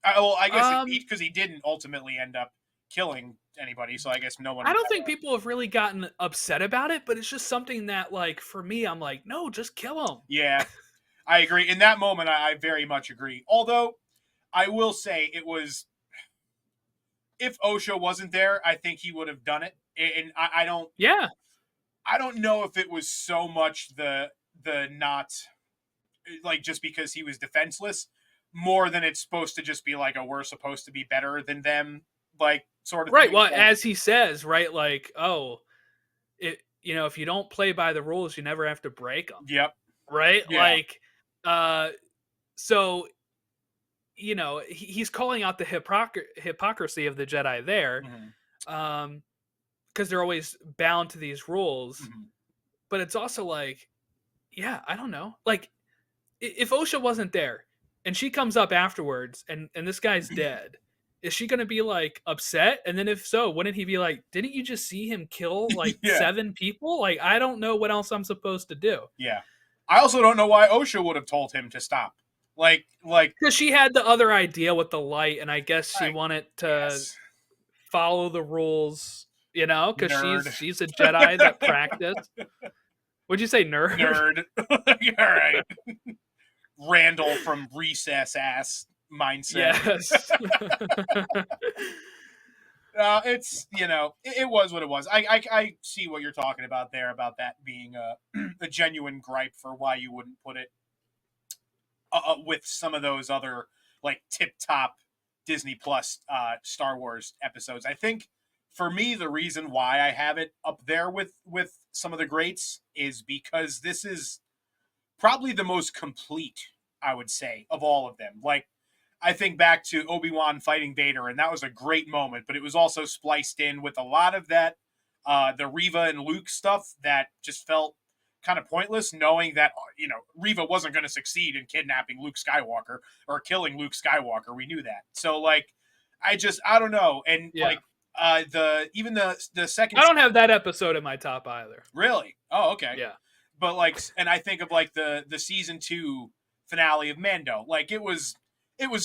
I guess because he didn't ultimately end up killing anybody, so I guess no one. I don't think people have really gotten upset about it, but it's just something that, like, for me, I'm like, no, just kill him. Yeah. I agree. In that moment, I very much agree. Although, I will say it was, if Osha wasn't there, I think he would have done it. And I don't. Yeah. I don't know if it was so much the not, like, just because he was defenseless, more than it's supposed to just be like a we're supposed to be better than them, like, sort of right. thing. Well, as he says, right, like, oh, you know, if you don't play by the rules, you never have to break them. Yep. Right. Yeah. Like, so, you know, he's calling out the hypocrisy of the Jedi there, because they're always bound to these rules. Mm-hmm. But it's also like, yeah, I don't know. Like, if Osha wasn't there and she comes up afterwards and this guy's dead, is she going to be like upset? And then if so, wouldn't he be like, didn't you just see him kill like 7 people? Like, I don't know what else I'm supposed to do. Yeah. I also don't know why Osha would have told him to stop. Like, because she had the other idea with the light, and I guess she wanted to follow the rules, you know, because she's a Jedi that practiced. Would you say nerd? Nerd. All right. Randall from Recess ass mindset. Yes. It's, you know, it was what it was. I see what you're talking about there, about that being a genuine gripe for why you wouldn't put it with some of those other, like, tip-top Disney Plus Star Wars episodes. I think, for me, the reason why I have it up there with some of the greats is because this is probably the most complete, I would say, of all of them. Like, I think back to Obi-Wan fighting Vader, and that was a great moment, but it was also spliced in with a lot of that, the Reva and Luke stuff that just felt kind of pointless, knowing that, you know, Reva wasn't going to succeed in kidnapping Luke Skywalker or killing Luke Skywalker. We knew that. So, like, I don't know. And, like, the second... I don't have that episode in my top either. Really? Oh, okay. Yeah. But, like, and I think of, like, the season 2 finale of Mando. Like, it was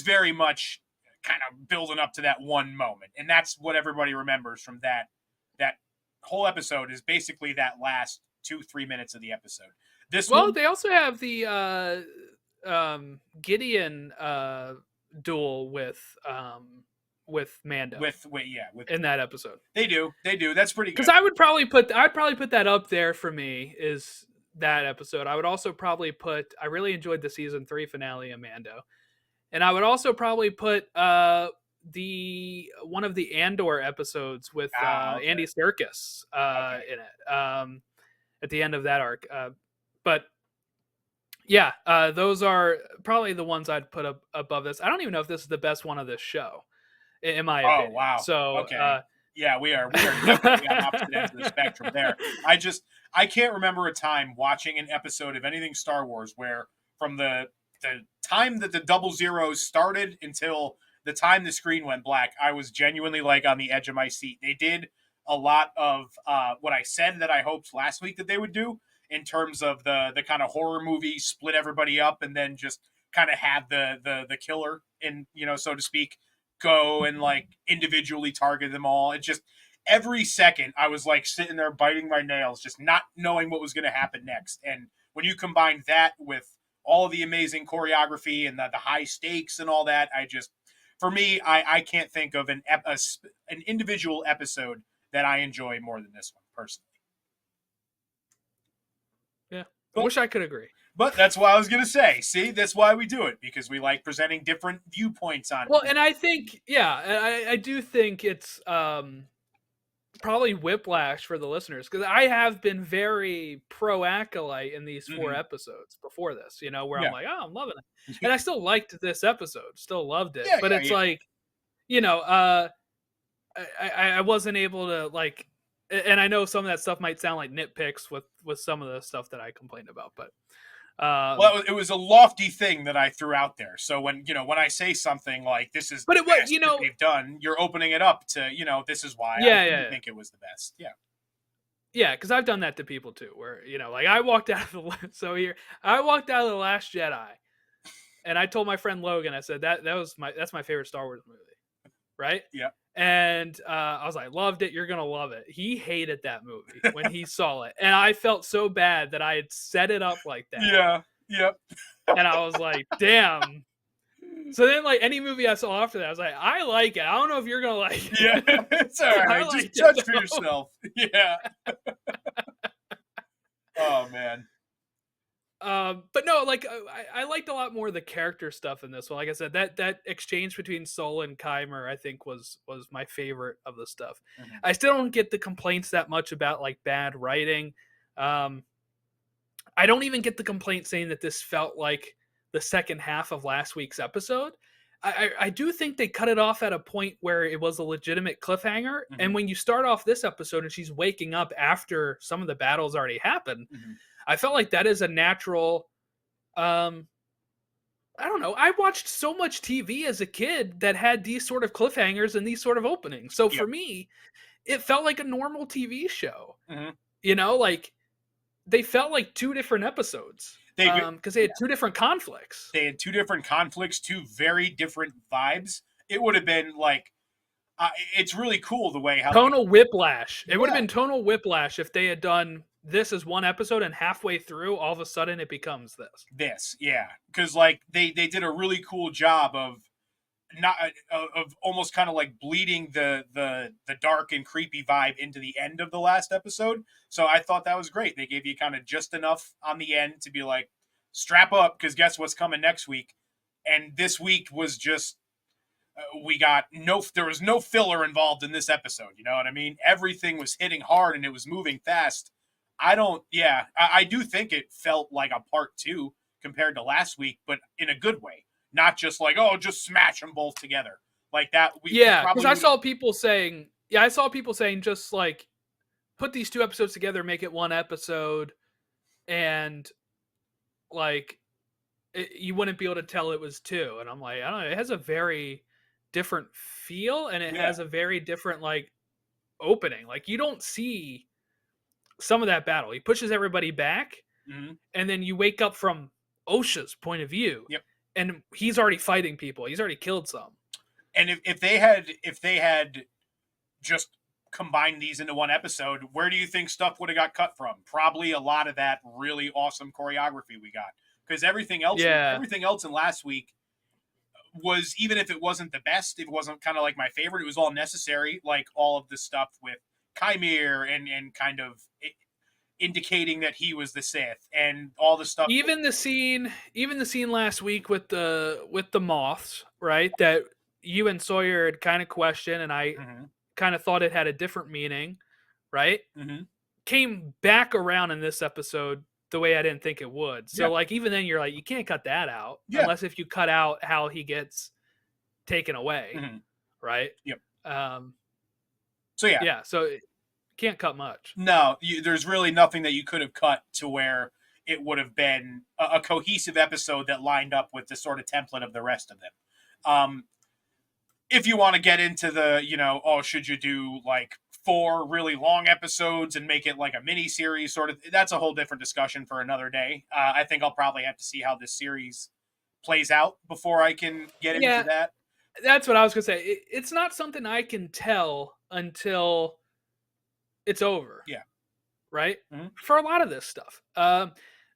very much kind of building up to that one moment. And that's what everybody remembers from that whole episode, is basically that last 2-3 minutes of the episode. They also have the Gideon duel with with Mando with in that episode. They do. That's pretty good. Because I'd probably put that up there for me, is that episode. I would also probably put, I really enjoyed the season 3 finale of Mando. And I would also probably put the one of the Andor episodes with Okay. Andy Serkis in it at the end of that arc. But yeah, those are probably the ones I'd put up above this. I don't even know if this is the best one of this show, in my opinion. Oh wow. So okay. Yeah, we are definitely on opposite ends of the spectrum there. I can't remember a time watching an episode of anything Star Wars where from the time that the 00 started until the time the screen went black, I was genuinely like on the edge of my seat. They did a lot of what I said that I hoped last week that they would do in terms of the kind of horror movie, split everybody up and then just kind of have the killer in, so to speak, go and like individually target them all. It just every second I was like sitting there biting my nails, just not knowing what was going to happen next. And when you combine that with all of the amazing choreography and the high stakes and all that, for me, I can't think of an individual episode that I enjoy more than this one personally. Yeah, I wish I could agree. But that's why I was going to say, see, that's why we do it, because we like presenting different viewpoints on it. Well, and I think, I do think it's probably whiplash for the listeners, because I have been very pro Acolyte in these 4 episodes before this, where I'm like, oh, I'm loving it. And I still liked this episode, still loved it. But it's like, I wasn't able to like, and I know some of that stuff might sound like nitpicks with some of the stuff that I complained about, but well, it was a lofty thing that I threw out there. So when I say something like this is the best that they've done, you're opening it up to this is why I think it was the best. Yeah, because I've done that to people too, where like I walked out of the Last Jedi, and I told my friend Logan, I said that's my favorite Star Wars movie, right? Yeah. And I was like, loved it. You're gonna love it. He hated that movie when he saw it, and I felt so bad that I had set it up like that. Yeah. Yep. And I was like, damn. So then, like any movie I saw after that, I was like, I like it. I don't know if you're gonna like it. Yeah, it's all right. Just judge for yourself. Yeah. Oh man. But no, like I liked a lot more of the character stuff in this one. Like I said, that exchange between Sol and Qimir, I think was my favorite of the stuff. Mm-hmm. I still don't get the complaints that much about like bad writing. I don't even get the complaint saying that this felt like the second half of last week's episode. I do think they cut it off at a point where it was a legitimate cliffhanger. Mm-hmm. And when you start off this episode and she's waking up after some of the battles already happened, mm-hmm. I felt like that is a natural, I don't know. I watched so much TV as a kid that had these sort of cliffhangers and these sort of openings. So for me, it felt like a normal TV show. Mm-hmm. Like they felt like 2 different episodes because they had 2 different conflicts. They had 2 different conflicts, 2 very different vibes. It would have been like, it's really cool the way how tonal whiplash. It would have been tonal whiplash if they had done this as one episode and halfway through, all of a sudden it becomes this. Yeah, because like they did a really cool job of almost kind of like bleeding the dark and creepy vibe into the end of the last episode. So I thought that was great. They gave you kind of just enough on the end to be like, strap up, because guess what's coming next week. And this week was just there was no filler involved in this episode. You know what I mean? Everything was hitting hard and it was moving fast. I do think it felt like a part 2 compared to last week, but in a good way. Not just like, oh, just smash them both together like that. Because I saw people saying just like put these 2 episodes together, make it one episode, and like you wouldn't be able to tell it was 2. And I'm like, I don't know. It has a very different feel, and it has a very different like opening. Like you don't see some of that battle. He pushes everybody back, and then you wake up from Osha's point of view. Yep. And he's already fighting people. He's already killed some. And if they had just combined these into one episode, where do you think stuff would have got cut from? Probably a lot of that really awesome choreography we got. Because everything else in last week was, even if it wasn't the best, it wasn't kind of like my favorite. It was all necessary, like all of the stuff with Qimir and kind of indicating that he was the Sith and all the stuff. Even the scene last week with the moths, right? That you and Sawyer had kind of questioned, and I kind of thought it had a different meaning, right? Came back around in this episode the way I didn't think it would. So like even then you're like, you can't cut that out unless if you cut out how he gets taken away, right? Yep. So can't cut much. No, there's really nothing that you could have cut to where it would have been a cohesive episode that lined up with the sort of template of the rest of them. If you want to get into the, should you do like 4 really long episodes and make it like a mini series sort of, that's a whole different discussion for another day. I think I'll probably have to see how this series plays out before I can get into that. That's what I was going to say. It's not something I can tell until it's over. Yeah. Right? For a lot of this stuff.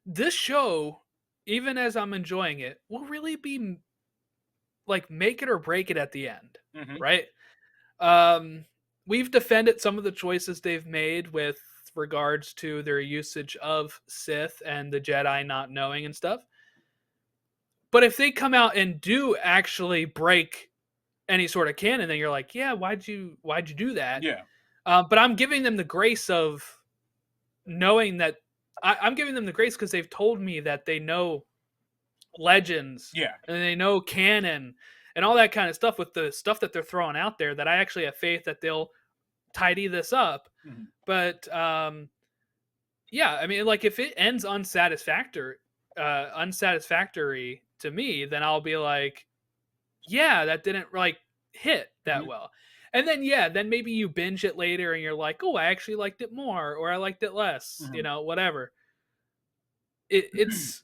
This show, even as I'm enjoying it, will really be like make it or break it at the end. Right? We've defended some of the choices they've made with regards to their usage of Sith and the Jedi not knowing and stuff. But if they come out and do actually break any sort of canon, then you're like, yeah, why'd you do that? Yeah. But I'm giving them the grace of knowing that I'm giving them the grace because they've told me that they know legends, and they know canon and all that kind of stuff with the stuff that they're throwing out there. That I actually have faith that they'll tidy this up. But I mean, like if it ends unsatisfactory to me, then I'll be like, yeah, that didn't like hit that well. And then then maybe you binge it later and you're like, oh, I actually liked it more, or I liked it less, whatever. It's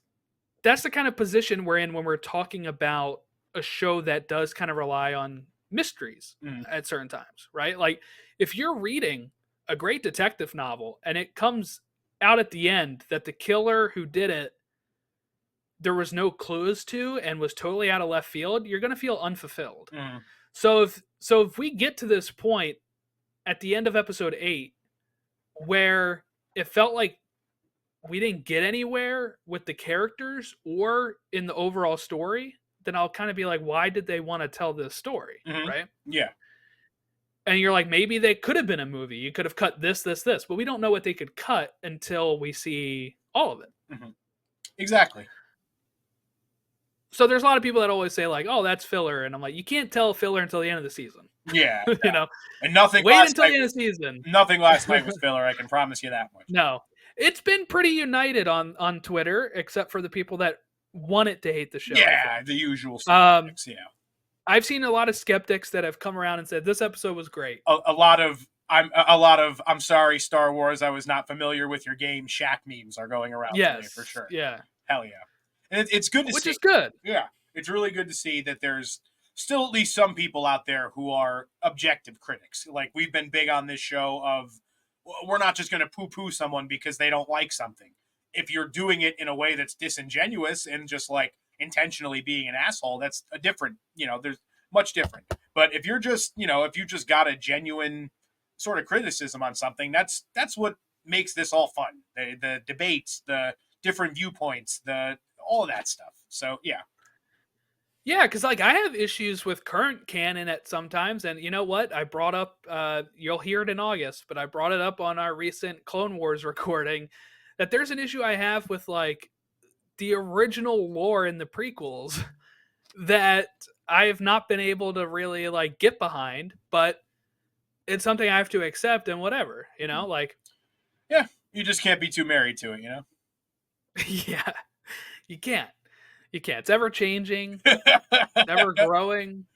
that's the kind of position we're in when we're talking about a show that does kind of rely on mysteries at certain times, right? Like if you're reading a great detective novel and it comes out at the end that the killer who did it, there was no clues to and was totally out of left field, you're going to feel unfulfilled. So if we get to this point at the end of episode 8 where it felt like we didn't get anywhere with the characters or in the overall story, then I'll kind of be like, why did they want to tell this story? Right? Yeah. And you're like, maybe they could have been a movie. You could have cut this, but we don't know what they could cut until we see all of it. Exactly. So there's a lot of people that always say like, oh, that's filler. And I'm like, you can't tell filler until the end of the season. Yeah. And wait until the end of the season. Nothing last night was filler. I can promise you that much. No, it's been pretty united on Twitter, except for the people that want it to hate the show. Yeah. The usual skeptics. I've seen a lot of skeptics that have come around and said this episode was great. A lot of I'm sorry, Star Wars, I was not familiar with your game. Shaq memes are going around today for sure. Yeah. Hell yeah. And it's good to see. Which is good. Yeah. It's really good to see that there's still at least some people out there who are objective critics. Like we've been big on this show of we're not just going to poo-poo someone because they don't like something. If you're doing it in a way that's disingenuous and just like intentionally being an asshole, that's a different, there's much different. But if you're just, if you just got a genuine sort of criticism on something, that's what makes this all fun. The debates, the different viewpoints, all of that stuff. So yeah, because like I have issues with current canon at sometimes, and you know what? I brought up, you'll hear it in August, but I brought it up on our recent Clone Wars recording that there's an issue I have with like the original lore in the prequels that I have not been able to really like get behind, but it's something I have to accept and whatever, like. Yeah, you just can't be too married to it, Yeah, you can't. It's ever changing, ever growing.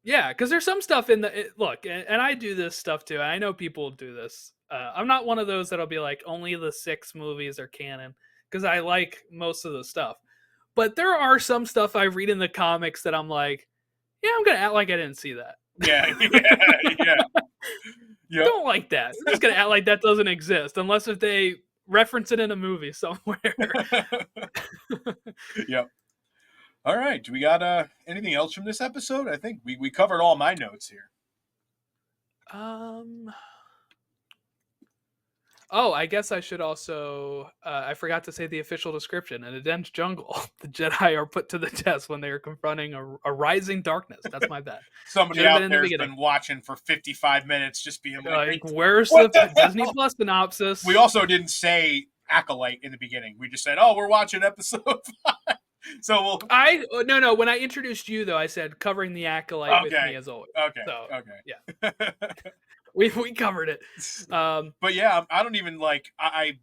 Yeah, because there's some stuff in look, and I do this stuff too. And I know people do this. I'm not one of those that'll be like only the 6 movies are canon because I like most of the stuff. But there are some stuff I read in the comics that I'm like, yeah, I'm gonna act like I didn't see that. Yeah. Yep. Don't like that. I'm just gonna act like that doesn't exist unless if they reference it in a movie somewhere. Yep. All right. Do we got anything else from this episode? I think we covered all my notes here. Oh, I guess I should also. I forgot to say the official description. In a dense jungle, the Jedi are put to the test when they are confronting a rising darkness. That's my bad. Somebody Should've out been in the there has beginning. been watching for 55 minutes, just being like, Where's what the the hell? Disney Plus synopsis? We also didn't say Acolyte in the beginning. We just said, "Oh, we're watching episode 5." So no. When I introduced you, though, I said covering the Acolyte with me as always. Okay. So, Okay. Yeah. We covered it. But yeah, I don't even like. I'm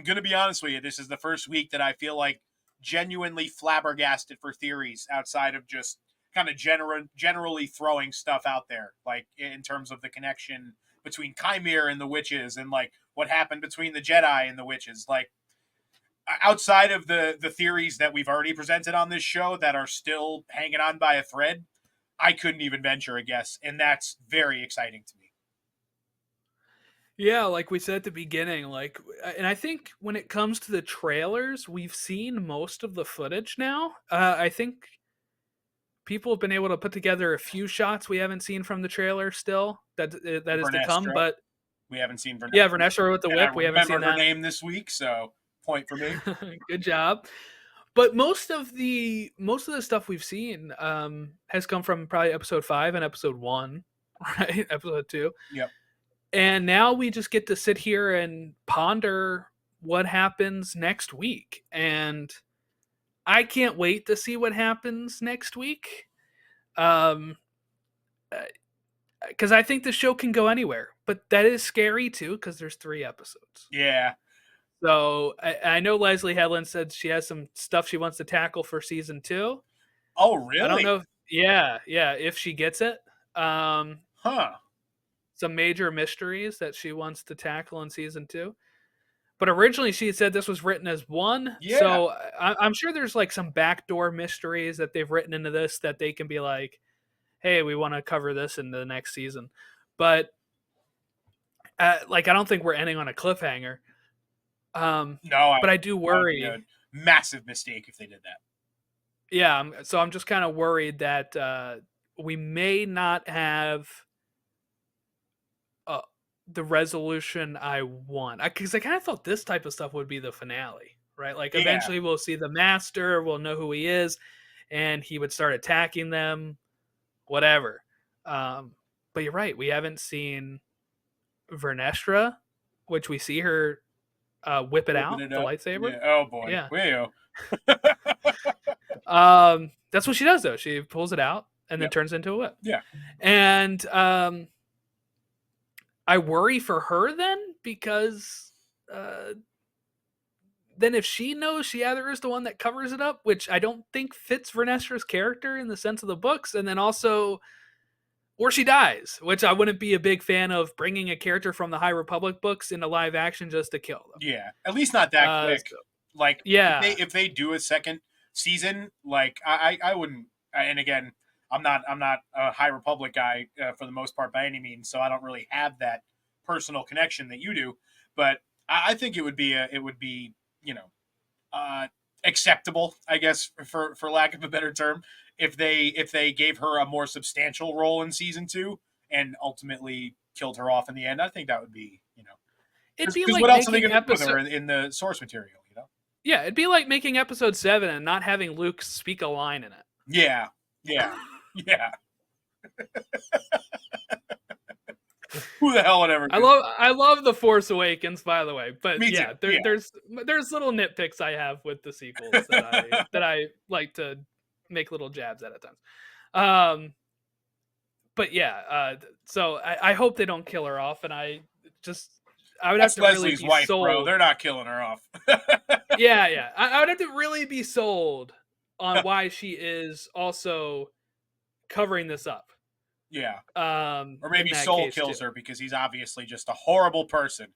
gonna be honest with you. This is the first week that I feel like genuinely flabbergasted for theories outside of just kind of generally throwing stuff out there, like in terms of the connection between Qimir and the witches, and like what happened between the Jedi and the witches. Like outside of the theories that we've already presented on this show that are still hanging on by a thread, I couldn't even venture a guess, and that's very exciting to me. Yeah, like we said at the beginning, and I think when it comes to the trailers, we've seen most of the footage now. I think people have been able to put together a few shots we haven't seen from the trailer still. That is to come, Vernestra. but We haven't seen Vernestra. yeah, Vernestra with the whip. We haven't seen her that. name this week, so point for me. Good job. But most of the stuff we've seen has come from probably episode 5 and episode 1, right? Episode 2. Yep. And now we just get to sit here and ponder what happens next week. And I can't wait to see what happens next week. Because I think the show can go anywhere. But that is scary, too, because there's 3 episodes. Yeah. So I know Leslie Headland said she has some stuff she wants to tackle for season 2. Oh, really? I don't know. If she gets it. Some major mysteries that she wants to tackle in season 2. But originally she said this was written as 1. Yeah. So I'm sure there's like some backdoor mysteries that they've written into this that they can be like, hey, we want to cover this in the next season. But I don't think we're ending on a cliffhanger. No, but I do worry. A massive mistake if they did that. Yeah, so I'm just kind of worried that we may not have the resolution I want. Because I kind of thought this type of stuff would be the finale, right? Like eventually we'll see the master, we'll know who he is, and he would start attacking them, whatever. But you're right, we haven't seen Vernestra, which we see her whip it out, the lightsaber. Yeah. Oh boy. Yeah. That's what she does though. She pulls it out and then turns into a whip. Yeah. And I worry for her then, because then if she knows she either is the one that covers it up, which I don't think fits Vernestra's character in the sense of the books, and then also, or she dies, which I wouldn't be a big fan of, bringing a character from the High Republic books into live action just to kill them. Yeah, at least not that quick. Like, yeah, if they do a second season, like I wouldn't. And again, I'm not a High Republic guy for the most part by any means, so I don't really have that personal connection that you do. But I think it would be acceptable, I guess, for lack of a better term, if they gave her a more substantial role in season 2 and ultimately killed her off in the end. I think that would be, it'd be like what else are they going to do with her in the source material, Yeah, it'd be like making episode 7 and not having Luke speak a line in it. Yeah. Who the hell would ever? I love The Force Awakens, by the way, but yeah, there's little nitpicks I have with the sequels that I like to make little jabs at times. But yeah, so I hope they don't kill her off, and I would have to Leslie's really be wife, sold. bro. They're not killing her off. yeah. I would have to really be sold on why she is also covering this up. Yeah. Or maybe Soul kills her because he's obviously just a horrible person.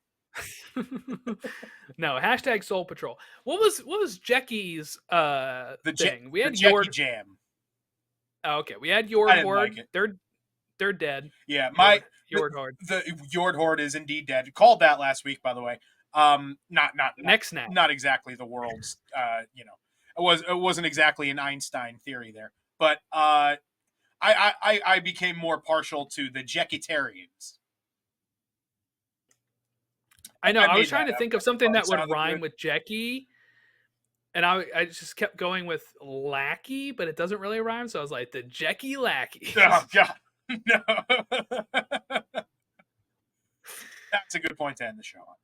No, # Soul Patrol. What was Jeckie's thing? We had Jeckie Jam. Oh, okay, we had Yord Horde. Like they're dead. Yeah, Yord Horde. The Yord Horde is indeed dead. Called that last week, by the way. Not Next snap. Not exactly the world's It wasn't exactly an Einstein theory there, but I became more partial to the Jekitarians. I know. I was made trying that to up. think of I something thought it that would sounded rhyme good. with Jackie, and I just kept going with lackey, but it doesn't really rhyme. So I was like, the Jackie lackeys. Oh God, no. That's a good point to end the show on.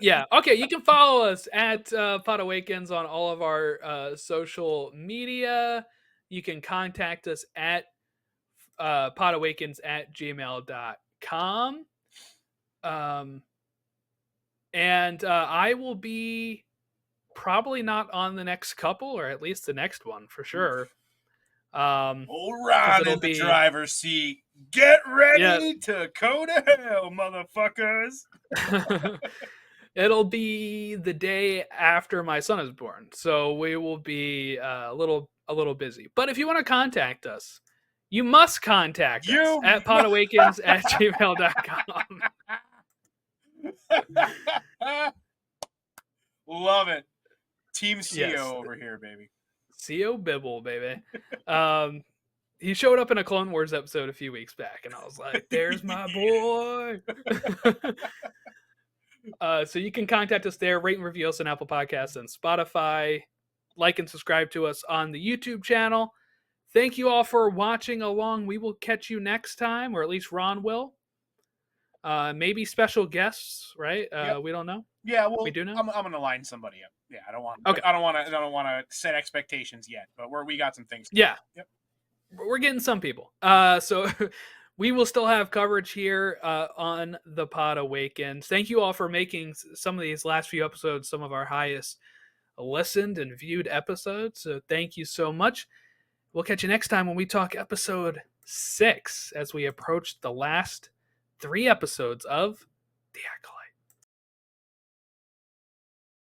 Yeah. Okay. You can follow us at Podawakens on all of our social media. You can contact us at podawakens@gmail.com. And I will be probably not on the next couple, or at least the next one for sure. Old Ron it'll in the be- driver's seat. Get Yeah. ready to go to hell, motherfuckers. It'll be the day after my son is born, so we will be a little busy. But if you want to contact us, you must contact us at podawakens@gmail.com. Love it. Team CO Yes. over here, baby. CO Bibble, baby. He showed up in a Clone Wars episode a few weeks back, and I was like, there's my boy. So you can contact us there, rate and review us on Apple Podcasts and Spotify. Like and subscribe to us on the YouTube channel. Thank you all for watching along. We will catch you next time, or at least Ron will. Maybe special guests, right? Yep. We don't know. Yeah, well, we do know. I'm gonna line somebody up. Yeah, I don't want. Okay. I don't want to set expectations yet, but we got some things. Yeah. Yep. We're getting some people. So we will still have coverage here on the Pod Awakens. Thank you all for making some of these last few episodes some of our highest listened and viewed episodes. So thank you so much. We'll catch you next time when we talk episode 6 as we approach the last 3 episodes of The Acolyte.